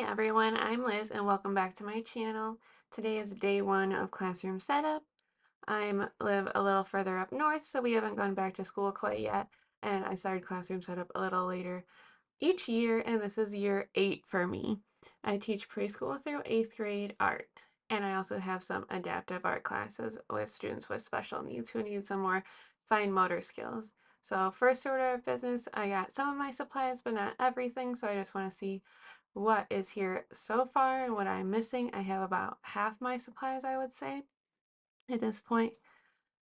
everyone, I'm Liz and welcome back to my channel. Today is day one of classroom setup. I live a little further up north, so we haven't gone back to school quite yet, and I started classroom setup a little later each year, and this is year 8 for me. I teach preschool through 8th grade art, and I also have some adaptive art classes with students with special needs who need some more fine motor skills. So first order of business, I got some of my supplies, but not everything, so I just want to see what is here so far and what I'm missing. I have about half my supplies, I would say, at this point.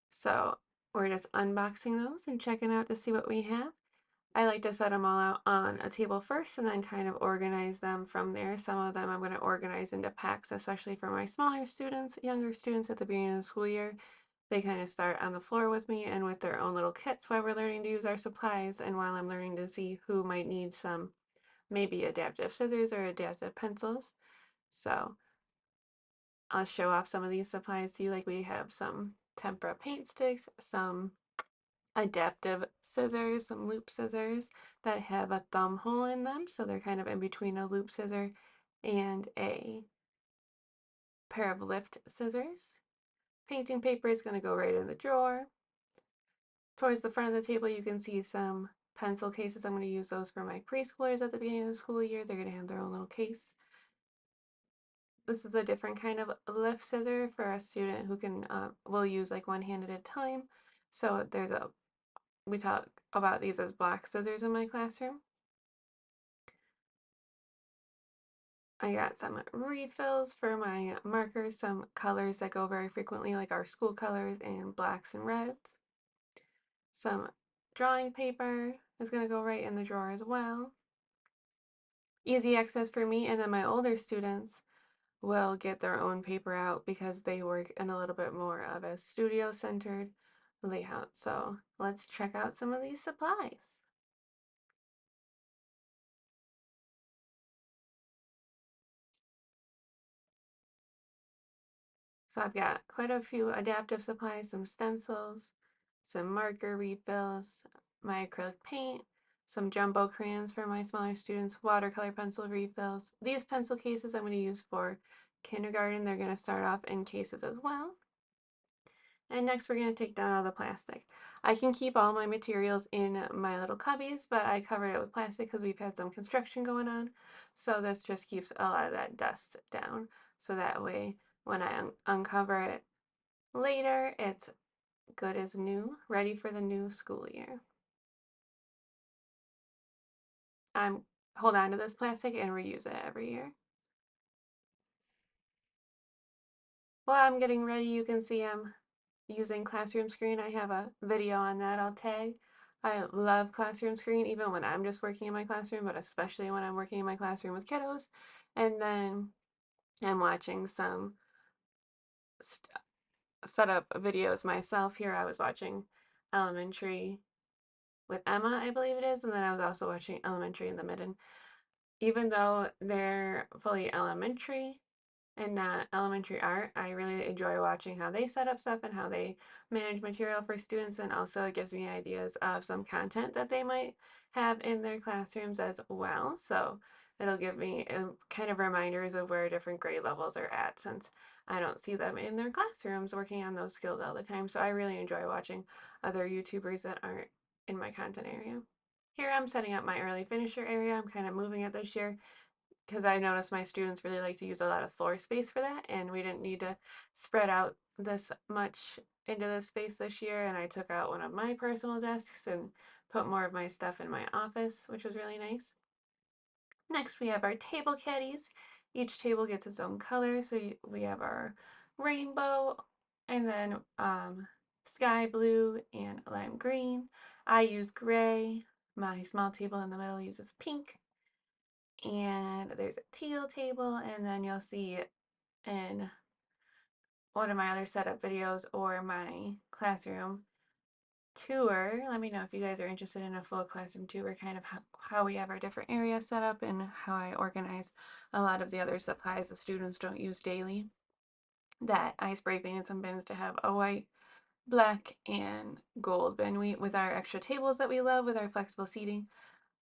So we're just unboxing those and checking out to see what we have. I like to set them all out on a table first and then kind of organize them from there. Some of them I'm going to organize into packs, especially for my smaller students, younger students at the beginning of the school year. They kind of start on the floor with me and with their own little kits while we're learning to use our supplies and while I'm learning to see who might need some maybe adaptive scissors or adaptive pencils. So I'll show off some of these supplies to you. Like we have some tempera paint sticks, some adaptive scissors, some loop scissors that have a thumb hole in them. So they're kind of in between a loop scissor and a pair of lift scissors. Painting paper is going to go right in the drawer. Towards the front of the table, you can see some pencil cases. I'm going to use those for my preschoolers at the beginning of the school year. They're going to have their own little case. This is a different kind of lift scissor for a student who will use like one hand at a time. So we talk about these as block scissors in my classroom. I got some refills for my markers, some colors that go very frequently like our school colors and blacks and reds. Some drawing paper is going to go right in the drawer as well. Easy access for me, and then my older students will get their own paper out because they work in a little bit more of a studio centered layout. So let's check out some of these supplies. So I've got quite a few adaptive supplies, some stencils, some marker refills, my acrylic paint, some jumbo crayons for my smaller students, watercolor pencil refills. These pencil cases I'm going to use for kindergarten. They're going to start off in cases as well. And next we're going to take down all the plastic. I can keep all my materials in my little cubbies, but I covered it with plastic because we've had some construction going on. So this just keeps a lot of that dust down. So that way when I uncover it later, it's good as new, ready for the new school year. I'm hold on to this plastic and reuse it every year. While I'm getting ready, you can see I'm using Classroom Screen. I have a video on that I'll tag. I love Classroom Screen even when I'm just working in my classroom, but especially when I'm working in my classroom with kiddos. And then I'm watching some setup videos myself here. I was watching Elementary with Emma, I believe it is, and then I was also watching Elementary in the Midden. Even though they're fully elementary, and elementary art, I really enjoy watching how they set up stuff and how they manage material for students, and also it gives me ideas of some content that they might have in their classrooms as well. So it'll give me kind of reminders of where different grade levels are at since I don't see them in their classrooms working on those skills all the time. So I really enjoy watching other YouTubers that aren't in my content area. Here I'm setting up my early finisher area. I'm kind of moving it this year because I noticed my students really like to use a lot of floor space for that, and we didn't need to spread out this much into this space this year, and I took out one of my personal desks and put more of my stuff in my office, which was really nice. Next, we have our table caddies. Each table gets its own color, so we have our rainbow, and then sky blue and lime green. I use gray. My small table in the middle uses pink, and there's a teal table, and then you'll see in one of my other setup videos or my classroom tour. Let me know if you guys are interested in a full classroom tour, kind of how we have our different areas set up and how I organize a lot of the other supplies the students don't use daily. That I spray painted some bins to have a white, black, and gold bin. With our extra tables that we love with our flexible seating,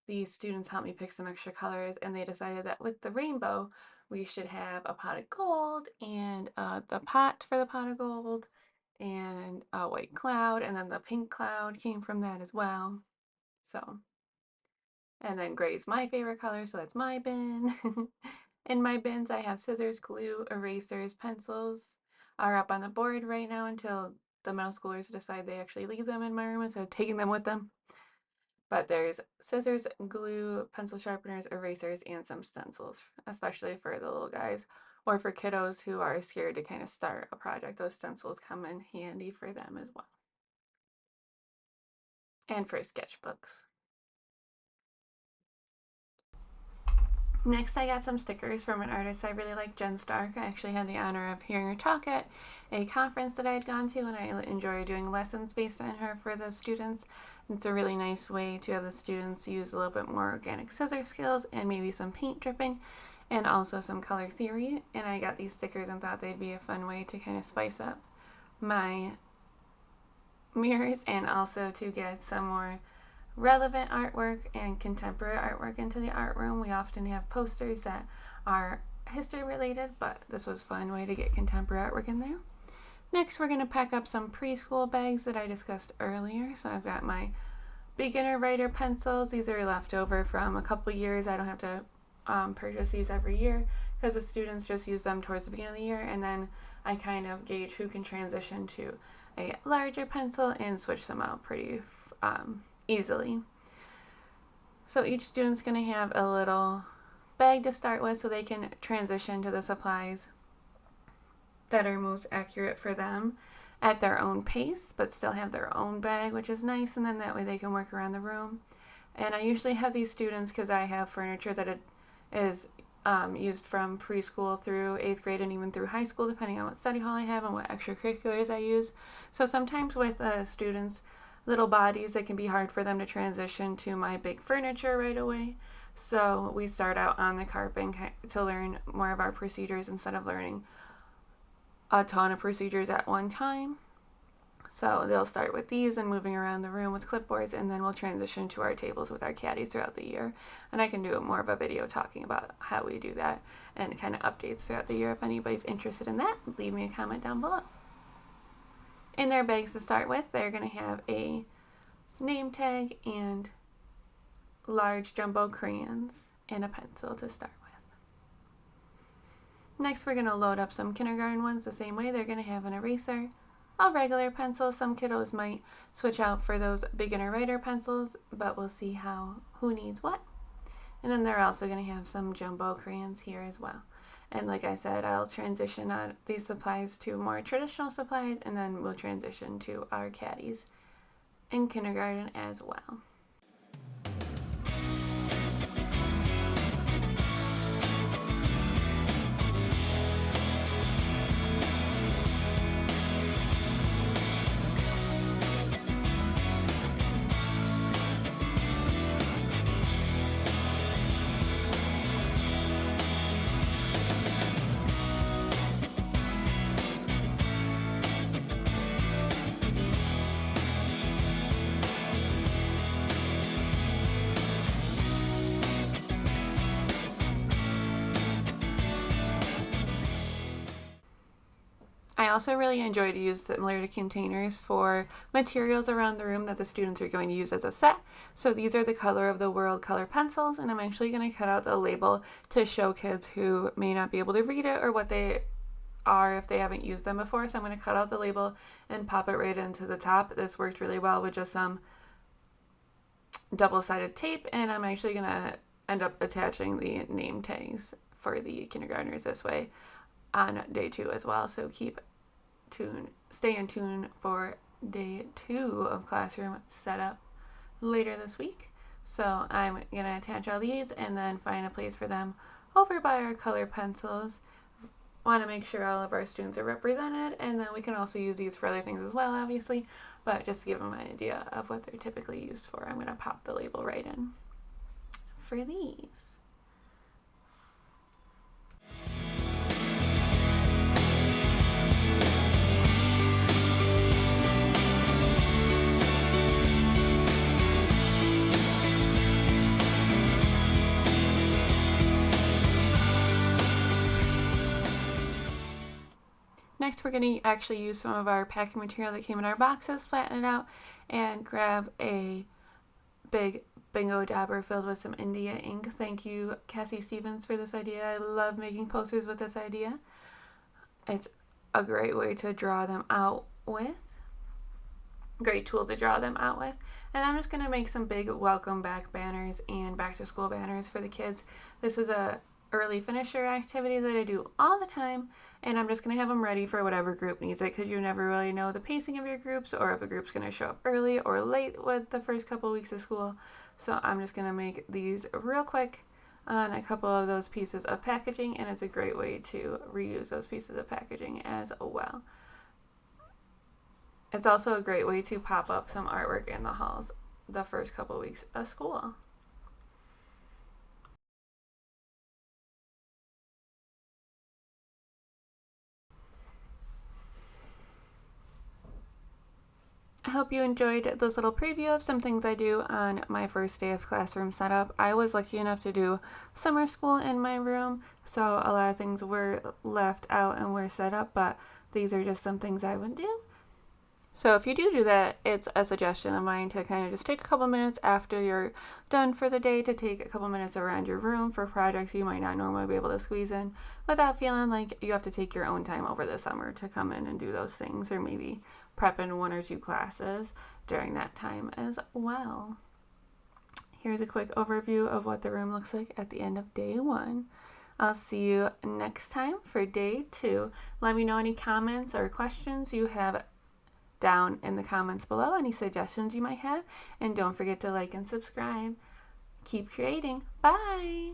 the students helped me pick some extra colors, and they decided that with the rainbow, we should have a pot of gold and the pot for the pot of gold and a white cloud, and then the pink cloud came from that as well. So, and then gray is my favorite color, so that's my bin. In my bins, I have scissors, glue, erasers, pencils are up on the board right now until the middle schoolers decide they actually leave them in my room instead of taking them with them. But there's scissors, glue, pencil sharpeners, erasers, and some stencils, especially for the little guys or for kiddos who are scared to kind of start a project. Those stencils come in handy for them as well. And for sketchbooks. Next, I got some stickers from an artist I really like, Jen Stark. I actually had the honor of hearing her talk at a conference that I had gone to, and I enjoy doing lessons based on her for the students. It's a really nice way to have the students use a little bit more organic scissor skills and maybe some paint dripping and also some color theory. And I got these stickers and thought they'd be a fun way to kind of spice up my mirrors and also to get some more relevant artwork and contemporary artwork into the art room. We often have posters that are history related, but this was a fun way to get contemporary artwork in there. Next, we're going to pack up some preschool bags that I discussed earlier. So I've got my beginner writer pencils. These are left over from a couple years. I don't have to purchase these every year because the students just use them towards the beginning of the year, and then I kind of gauge who can transition to a larger pencil and switch them out pretty easily. So each student's going to have a little bag to start with so they can transition to the supplies that are most accurate for them at their own pace, but still have their own bag, which is nice, and then that way they can work around the room. And I usually have these students because I have furniture that is used from preschool through 8th grade and even through high school, depending on what study hall I have and what extracurriculars I use. So sometimes with students' little bodies, it can be hard for them to transition to my big furniture right away. So we start out on the carpet to learn more of our procedures instead of learning a ton of procedures at one time. So they'll start with these and moving around the room with clipboards, and then we'll transition to our tables with our caddies throughout the year. And I can do more of a video talking about how we do that and kind of updates throughout the year. If anybody's interested in that, leave me a comment down below. In their bags to start with, they're going to have a name tag and large jumbo crayons and a pencil to start with. Next, we're going to load up some kindergarten ones the same way. They're going to have an eraser, a regular pencil. Some kiddos might switch out for those beginner writer pencils, but we'll see who needs what. And then they're also going to have some jumbo crayons here as well. And like I said, I'll transition these supplies to more traditional supplies, and then we'll transition to our caddies in kindergarten as well. I also really enjoy to use similar containers for materials around the room that the students are going to use as a set. So these are the Color of the World color pencils, and I'm actually going to cut out the label to show kids who may not be able to read it or what they are if they haven't used them before. So I'm going to cut out the label and pop it right into the top. This worked really well with just some double-sided tape, and I'm actually going to end up attaching the name tags for the kindergartners this way on day 2 as well. So stay in tune for day 2 of classroom setup later this week. So I'm going to attach all these and then find a place for them over by our color pencils. Want to make sure all of our students are represented, and then we can also use these for other things as well, obviously, but just to give them an idea of what they're typically used for, I'm going to pop the label right in for these. Next, we're going to actually use some of our packing material that came in our boxes, flatten it out, and grab a big bingo dauber filled with some India ink. Thank you, Cassie Stevens, for this idea. I love making posters with this idea. It's a great way to draw them out with. Great tool to draw them out with. And I'm just going to make some big welcome back banners and back to school banners for the kids. This is a early finisher activity that I do all the time, and I'm just going to have them ready for whatever group needs it, because you never really know the pacing of your groups or if a group's going to show up early or late with the first couple weeks of school. So I'm just going to make these real quick on a couple of those pieces of packaging, and it's a great way to reuse those pieces of packaging as well. It's also a great way to pop up some artwork in the halls the first couple weeks of school. I hope you enjoyed this little preview of some things I do on my first day of classroom setup. I was lucky enough to do summer school in my room, so a lot of things were left out and were set up, but these are just some things I would do. So if you do that, it's a suggestion of mine to kind of just take a couple minutes after you're done for the day to take a couple minutes around your room for projects you might not normally be able to squeeze in without feeling like you have to take your own time over the summer to come in and do those things, or maybe prep in 1 or 2 classes during that time as well. Here's a quick overview of what the room looks like at the end of day 1. I'll see you next time for day 2. Let me know any comments or questions you have down in the comments below, any suggestions you might have, and don't forget to like and subscribe. Keep creating. Bye!